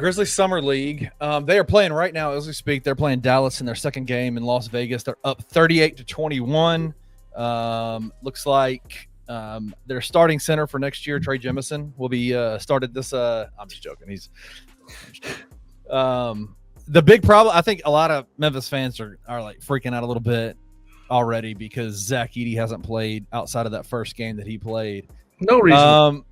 Grizzlies Summer League. They are playing right now as we speak. They're playing Dallas in their second game in Las Vegas. They're up 38-21. Looks like their starting center for next year, Trey Jemison, will be started this. I'm just joking. The big problem, I think a lot of Memphis fans are like freaking out a little bit already because Zach Edey hasn't played outside of that first game that he played. No reason.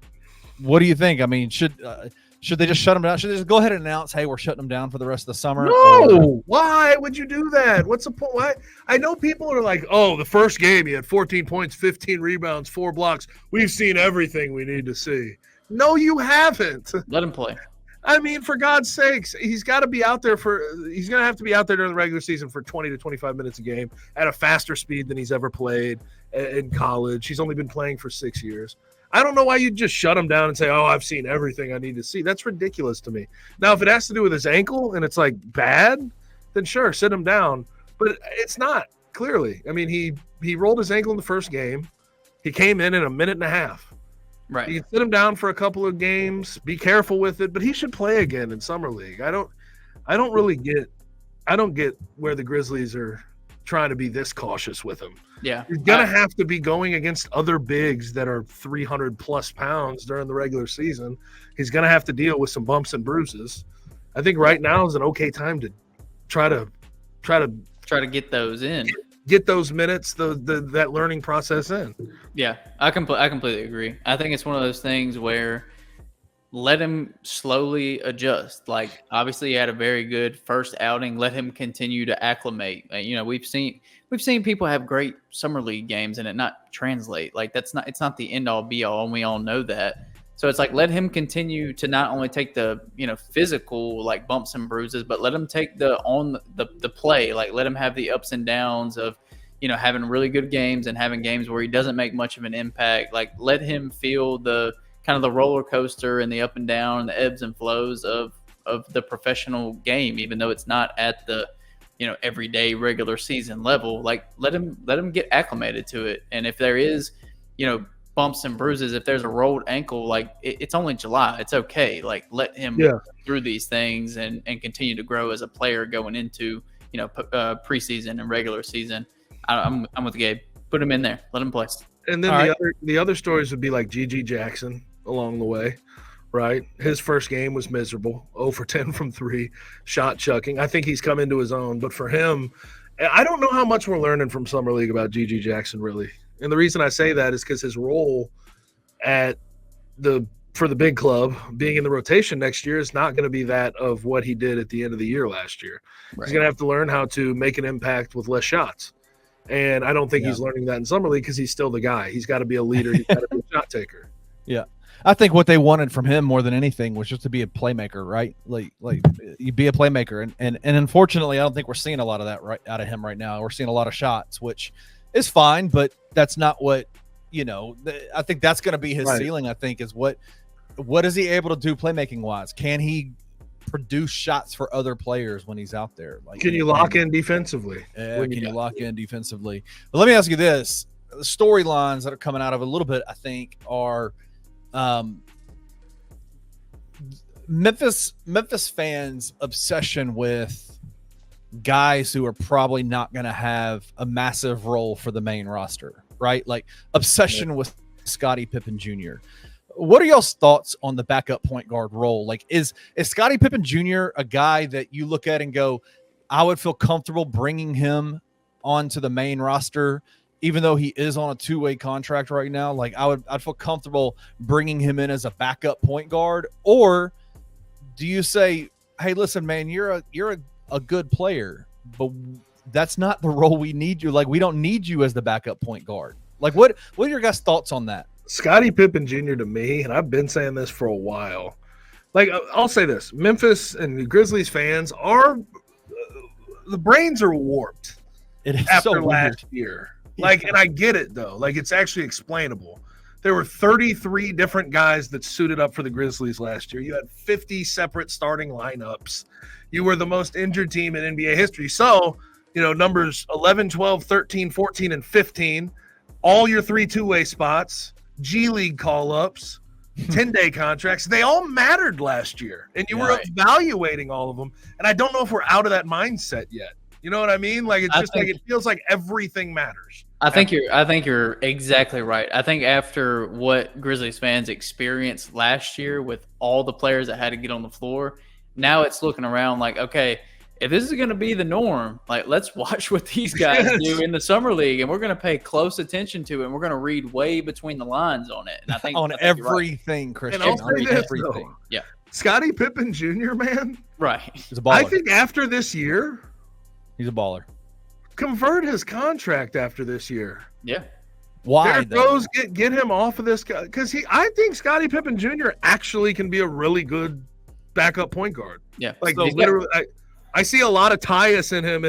What do you think? I mean, should they just shut him down? Should they just go ahead and announce, hey, we're shutting him down for the rest of the summer? No. Why would you do that? What's the point? Why? I know people are like, oh, the first game he had 14 points, 15 rebounds, 4 blocks. We've seen everything we need to see. No, you haven't. Let him play. I mean, for God's sakes, he's got to be out there he's going to have to be out there during the regular season for 20 to 25 minutes a game at a faster speed than he's ever played in college. He's only been playing for 6 years. I don't know why you'd just shut him down and say, oh, I've seen everything I need to see. That's ridiculous to me. Now, if it has to do with his ankle and it's like bad, then sure, sit him down. But it's not, clearly. I mean, he rolled his ankle in the first game. He came in a minute and a half. Right. You can sit him down for a couple of games, be careful with it, but he should play again in Summer League. I don't get where the Grizzlies are trying to be this cautious with him. Yeah. He's going to have to be going against other bigs that are 300 plus pounds during the regular season. He's going to have to deal with some bumps and bruises. I think right now is an okay time to try to get those in. Get those minutes, that learning process in. Yeah, I completely agree. I think it's one of those things where let him slowly adjust. Like, obviously, he had a very good first outing. Let him continue to acclimate. We've seen people have great summer league games and it not translate. Like, it's not the end all be all, and we all know that. So it's like, let him continue to not only take the physical like bumps and bruises, but let him take the play. Like, let him have the ups and downs of having really good games and having games where he doesn't make much of an impact. Like, let him feel the kind of the roller coaster and the up and down and the ebbs and flows of the professional game, even though it's not at the everyday regular season level. Like, let him get acclimated to it. And if there is bumps and bruises, if there's a rolled ankle, like it's only July, it's okay. Like, let him through these things and continue to grow as a player going into preseason and regular season. I'm with Gabe. Put him in there. Let him play. And then the other stories would be like G.G. Jackson along the way, right? His first game was miserable, 0 for 10 from 3, shot chucking. I think he's come into his own. But for him, I don't know how much we're learning from Summer League about G.G. Jackson, really. And the reason I say that is because his role for the big club, being in the rotation next year, is not going to be that of what he did at the end of the year last year. Right. He's going to have to learn how to make an impact with less shots. And I don't think he's learning that in Summer League because he's still the guy. He's got to be a leader. He's got to be a shot taker. Yeah. I think what they wanted from him more than anything was just to be a playmaker, right? Like you be a playmaker. And unfortunately, I don't think we're seeing a lot of that right out of him right now. We're seeing a lot of shots, which is fine, but that's not what, I think that's going to be his ceiling, I think, is what is he able to do playmaking wise? Can he produce shots for other players when he's out there? Like, can you lock in defensively? Yeah, can you lock in defensively? But let me ask you this. The storylines that are coming out of a little bit, I think, are Memphis fans' obsession with guys who are probably not going to have a massive role for the main roster, right? Like, obsession with Scottie Pippen Jr. What are y'all's thoughts on the backup point guard role? Like, is Scottie Pippen Jr. a guy that you look at and go, I would feel comfortable bringing him onto the main roster, even though he is on a 2-way contract right now? Like, I'd feel comfortable bringing him in as a backup point guard. Or do you say, hey, listen, man, you're a good player, but that's not the role we need you. Like, we don't need you as the backup point guard. Like, what are your guys' thoughts on that? Scottie Pippen Jr. to me, and I've been saying this for a while, like, I'll say this, Memphis and the Grizzlies fans are the brains are warped after last year. Like, and I get it, though. Like, it's actually explainable. There were 33 different guys that suited up for the Grizzlies last year. You had 50 separate starting lineups. You were the most injured team in NBA history. So, numbers 11, 12, 13, 14, and 15, all your 3 two-way spots, G League call-ups, 10-day contracts. They all mattered last year, and you were evaluating all of them. And I don't know if we're out of that mindset yet. You know what I mean? Like it's just like it feels like everything matters. I think you're exactly right. I think after what Grizzlies fans experienced last year with all the players that had to get on the floor, now it's looking around like, okay, if this is going to be the norm, like let's watch what these guys do in the summer league, and we're going to pay close attention to it, and we're going to read way between the lines on it. And I think everything, Christian, and I'll say this, everything. Yeah, Scottie Pippen Jr., man, right? He's a baller. I think after this year, he's a baller. Convert his contract after this year. Yeah. Why? Rose, get him off of this guy because I think Scottie Pippen Jr. actually can be a really good backup point guard. Yeah, like literally, I see a lot of Tyus in him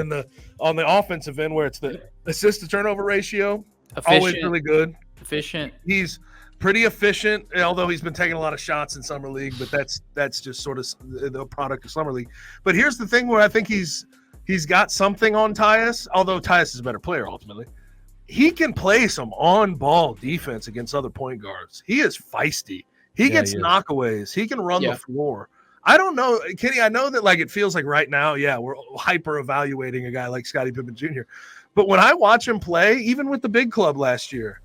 on the offensive end where it's the assist to turnover ratio. Always really good. Efficient. He's pretty efficient, although he's been taking a lot of shots in summer league, but that's just sort of the product of summer league. But here's the thing where I think he's got something on Tyus, although Tyus is a better player ultimately. He can play some on-ball defense against other point guards. He is feisty. He gets knockaways. He can run the floor. I don't know, Kenny, I know that like it feels like right now, we're hyper-evaluating a guy like Scottie Pippen Jr. But when I watch him play, even with the big club last year,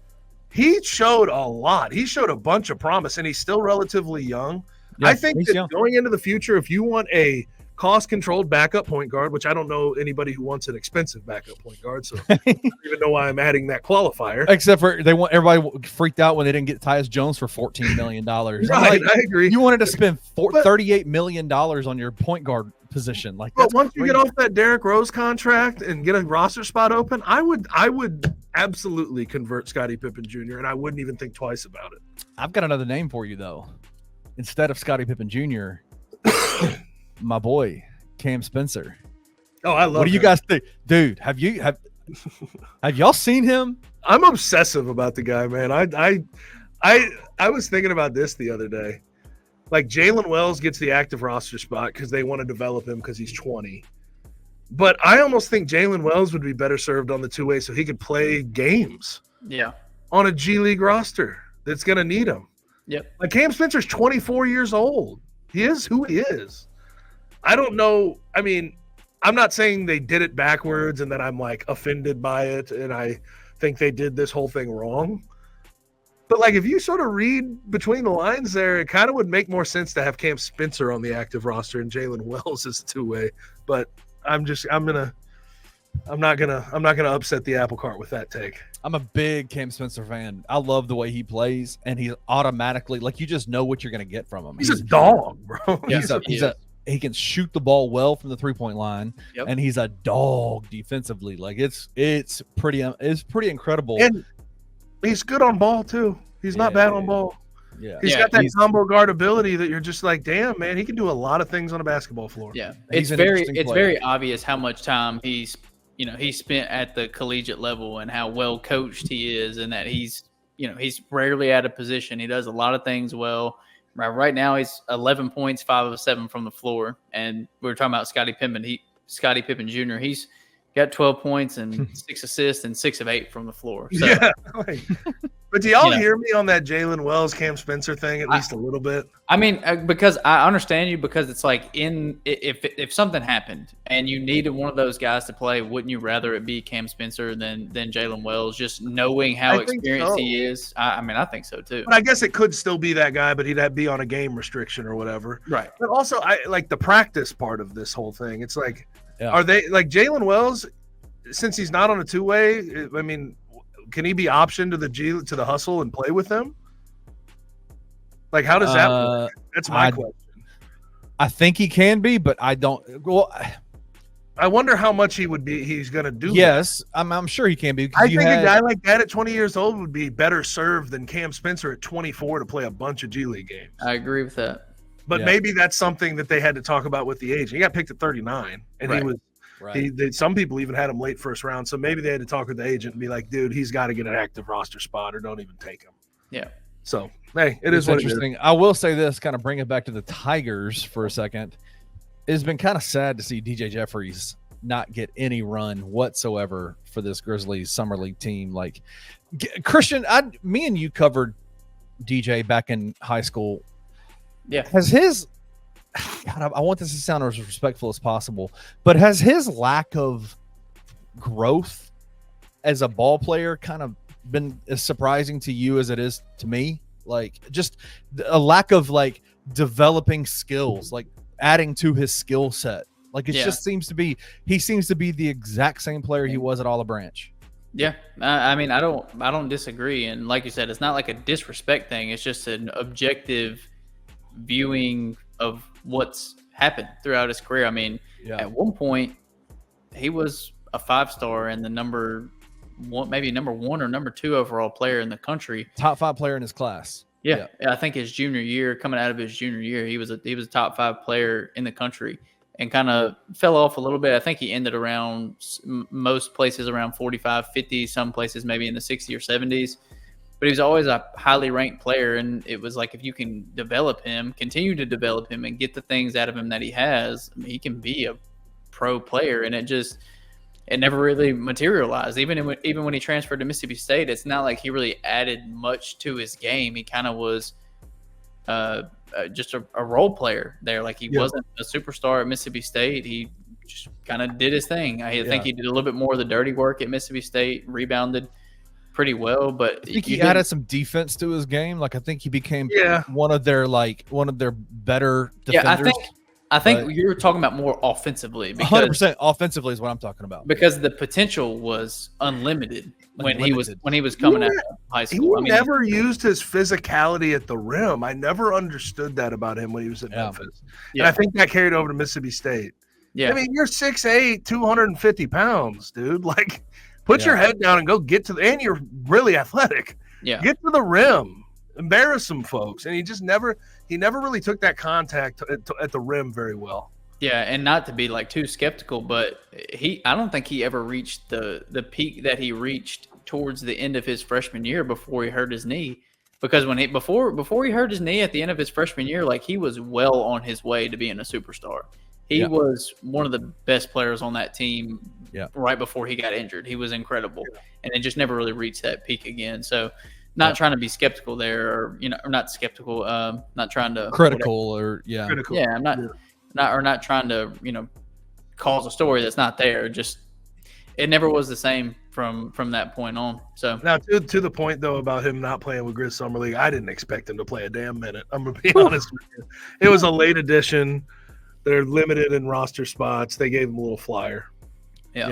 he showed a lot. He showed a bunch of promise, and he's still relatively young. Yeah, I think that going into the future, if you want a cost-controlled backup point guard, which I don't know anybody who wants an expensive backup point guard, so I don't even know why I'm adding that qualifier. Except for everybody freaked out when they didn't get Tyus Jones for $14 million. Right, I agree. You wanted to spend $38 million on your point guard position. Like, but once you get off that Derrick Rose contract and get a roster spot open, I would absolutely convert Scottie Pippen Jr., and I wouldn't even think twice about it. I've got another name for you, though. Instead of Scottie Pippen Jr., my boy Cam Spencer. Oh, I love. What do you guys think, dude? Have y'all seen him? I'm obsessive about the guy, man. I was thinking about this the other day. Like Jalen Wells gets the active roster spot because they want to develop him because he's 20. But I almost think Jalen Wells would be better served on the two-way so he could play games. Yeah. On a G League roster that's going to need him. Yep. Like Cam Spencer's 24 years old. He is who he is. I don't know. I mean, I'm not saying they did it backwards and that I'm like offended by it and I think they did this whole thing wrong. But like if you sort of read between the lines there, it kind of would make more sense to have Cam Spencer on the active roster and Jalen Wells as two-way. But I'm not gonna upset the apple cart with that take. I'm a big Cam Spencer fan. I love the way he plays, and he's automatically like you just know what you're gonna get from him. He's a dog, bro. He can shoot the ball well from the 3-point line, and he's a dog defensively. Like it's pretty incredible. And he's good on ball too. He's not bad on ball. Yeah, he's got that combo guard ability that you're just like, damn, man, he can do a lot of things on a basketball floor. Yeah, it's very obvious how much time he spent at the collegiate level and how well coached he is, and that he's rarely out of position. He does a lot of things well. Right now, he's 11 points, 5 of 7 from the floor. And we were talking about Scottie Pippen Jr. He's got 12 points and 6 assists and 6 of 8 from the floor. So, yeah. But do y'all hear me on that Jalen Wells, Cam Spencer thing at least a little bit? I mean, because I understand you, because it's like if something happened and you needed one of those guys to play, wouldn't you rather it be Cam Spencer than Jalen Wells, just knowing how experienced he is? I mean, I think so too. But I guess it could still be that guy, but he'd have to be on a game restriction or whatever. Right. But also, I like the practice part of this whole thing. It's like, are they like Jalen Wells, since he's not on a two-way, I mean, can he be optioned to the hustle and play with them? Like, how does that work? That's my question. I think he can be, but I don't. Well, I wonder how much he's going to do. Yes, I'm sure he can be. I think a guy like that at 20 years old would be better served than Cam Spencer at 24 to play a bunch of G League games. I agree with that. But maybe that's something that they had to talk about with the age. He got picked at 39, and he was. Right. Some people even had him late first round, so maybe they had to talk with the agent and be like, dude, he's got to get an active roster spot or don't even take him. Yeah. So, hey, it's interesting. It is. I will say this, kind of bring it back to the Tigers for a second. It's been kind of sad to see DJ Jeffries not get any run whatsoever for this Grizzlies Summer League team. Like, Christian, me and you covered DJ back in high school. Yeah. Has his God, I want this to sound as respectful as possible, but has his lack of growth as a ball player kind of been as surprising to you as it is to me? Like, just a lack of like developing skills, like adding to his skill set. Like, it just seems to be, he seems to be the exact same player he was at Olive Branch. Yeah, I mean, I don't disagree, and like you said, it's not like a disrespect thing. It's just an objective viewing of what's happened throughout his career. I mean, at one point, he was a 5-star and the number one or number 2 overall player in the country. Top 5 player in his class. Yeah. I think his junior year, coming out of his junior year, he was a top 5 player in the country. And kind of fell off a little bit. I think he ended around most places around 45, 50, some places maybe in the 60s or 70s. But he was always a highly ranked player. And it was like, if you can continue to develop him and get the things out of him that he has, I mean, he can be a pro player. And it never really materialized. Even when he transferred to Mississippi State, it's not like he really added much to his game. He kind of was just a role player there. Like, he wasn't a superstar at Mississippi State. He just kind of did his thing. I think he did a little bit more of the dirty work at Mississippi State, rebounded pretty well, but I think he added some defense to his game. Like, I think he became one of their better defenders. I think you were talking about more offensively. 100% offensively is what I'm talking about. Because the potential was unlimited when he was coming out of high school. He never used his physicality at the rim. I never understood that about him when he was at Memphis. And I think that carried over to Mississippi State. Yeah. I mean, you're 6'8", 250 pounds, dude. Like, put your head down and go get to and you're really athletic. Yeah. Get to the rim. Embarrass some folks. And he never really took that contact at the rim very well. Yeah, and not to be like too skeptical, but I don't think he ever reached the peak that he reached towards the end of his freshman year before he hurt his knee. Because before he hurt his knee at the end of his freshman year, like, he was well on his way to being a superstar. He was one of the best players on that team right before he got injured. He was incredible. And it just never really reached that peak again. So not trying to be skeptical there, or not skeptical, not trying to critical. I'm not trying to cause a story that's not there. Just it never was the same from that point on. So now to the point though about him not playing with Grizz Summer League, I didn't expect him to play a damn minute. I'm gonna be honest with you. It was a late addition. They're limited in roster spots. They gave him a little flyer. Yeah.